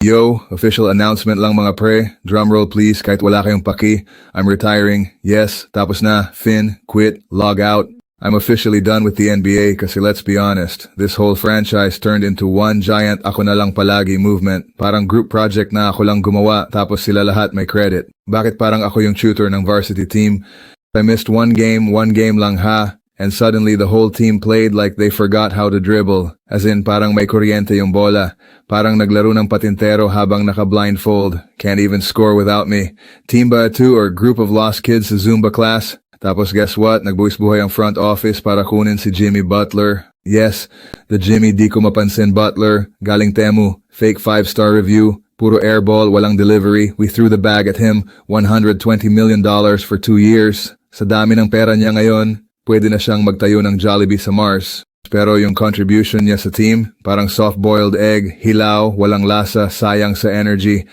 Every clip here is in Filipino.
Yo, official announcement lang mga pre. Drumroll please kahit wala kayong paki. I'm retiring. Yes, tapos na. Fin, quit, log out. I'm officially done with the NBA kasi let's be honest, this whole franchise turned into one giant ako na lang palagi movement. Parang group project na ako lang gumawa tapos sila lahat may credit. Bakit parang ako yung tutor ng varsity team? I missed one game lang ha. And suddenly the whole team played like they forgot how to dribble. As in parang may kuryente yung bola. Parang naglaro ng patintero habang naka-blindfold. Can't even score without me. Team ba ito or group of lost kids sa Zumba class? Tapos guess what? Nagbuwis-buhay ang front office para kunin si Jimmy Butler. Yes, the Jimmy di ko mapansin Butler. Galing Temu. Fake 5-star review. Puro airball, walang delivery. We threw the bag at him. $120 million for 2 years. Sa dami ng pera niya ngayon, pwede na siyang magtayo ng Jollibee sa Mars. Pero yung contribution niya sa team, parang soft-boiled egg, hilaw, walang lasa, sayang sa energy.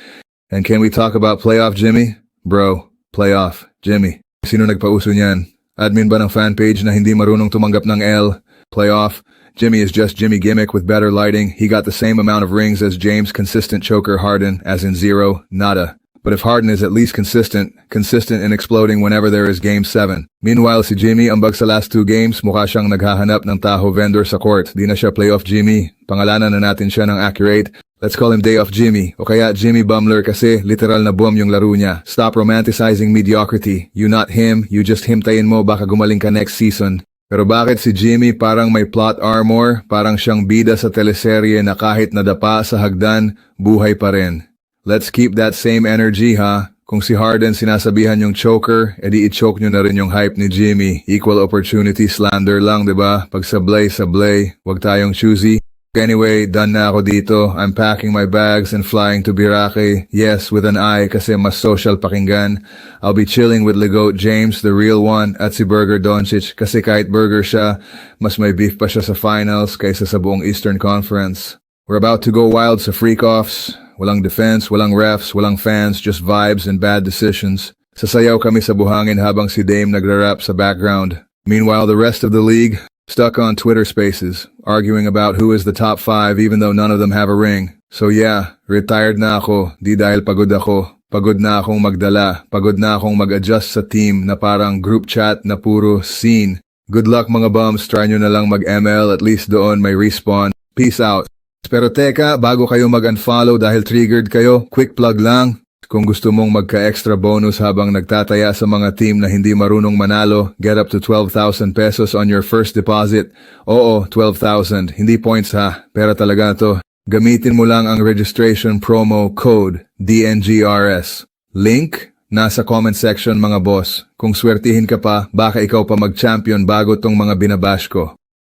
And can we talk about playoff Jimmy? Bro, playoff Jimmy. Sino nagpauso niyan? Admin ba ng fanpage na hindi marunong tumanggap ng L? Playoff? Jimmy is just Jimmy gimmick with better lighting. He got the same amount of rings as James consistent choker Harden, as in zero, nada. But if Harden is at least consistent in exploding whenever there is Game 7. Meanwhile, si Jimmy, ambag sa last 2 games, mukha siyang naghahanap ng taho vendor sa court. Di na siya playoff Jimmy. Pangalanan na natin siya ng accurate. Let's call him Day Off Jimmy. O kaya Jimmy Bumler kasi literal na bomb yung laro niya. Stop romanticizing mediocrity. You not him, you just himtayin mo baka gumaling ka next season. Pero bakit si Jimmy parang may plot armor? Parang siyang bida sa teleserye na kahit nadapa sa hagdan, buhay pa rin. Let's keep that same energy ha. Kung si Harden sinasabihan yung choker, edi i-choke nyo na rin yung hype ni Jimmy. Equal opportunity slander lang, diba? Pag sablay, wag tayong choosy. Anyway, done na ako dito. I'm packing my bags and flying to Boracay. Yes, with an I kasi mas social pakinggan. I'll be chilling with Ligote James, the real one, at si Burger Doncic kasi kahit burger siya, mas may beef pa siya sa finals kaysa sa buong Eastern Conference. We're about to go wild sa freak-offs. Walang defense, walang refs, walang fans, just vibes and bad decisions. Sasayaw kami sa buhangin habang si Dame nagra-rap sa background. Meanwhile, the rest of the league, stuck on Twitter Spaces, arguing about who is the top 5 even though none of them have a ring. So yeah, retired na ako, di dahil pagod ako. Pagod na akong magdala, pagod na akong mag-adjust sa team na parang group chat na puro scene. Good luck mga bums, try nyo na lang mag-ML, at least doon may respawn. Peace out. Pero teka, bago kayo mag-unfollow dahil triggered kayo, quick plug lang. Kung gusto mong magka-extra bonus habang nagtataya sa mga team na hindi marunong manalo, get up to 12,000 pesos on your first deposit. Oo, 12,000. Hindi points ha, pera talaga to. Gamitin mo lang ang registration promo code DNGRS. Link? Nasa comment section mga boss. Kung swertihin ka pa, baka ikaw pa mag-champion bago tong mga binabash ko.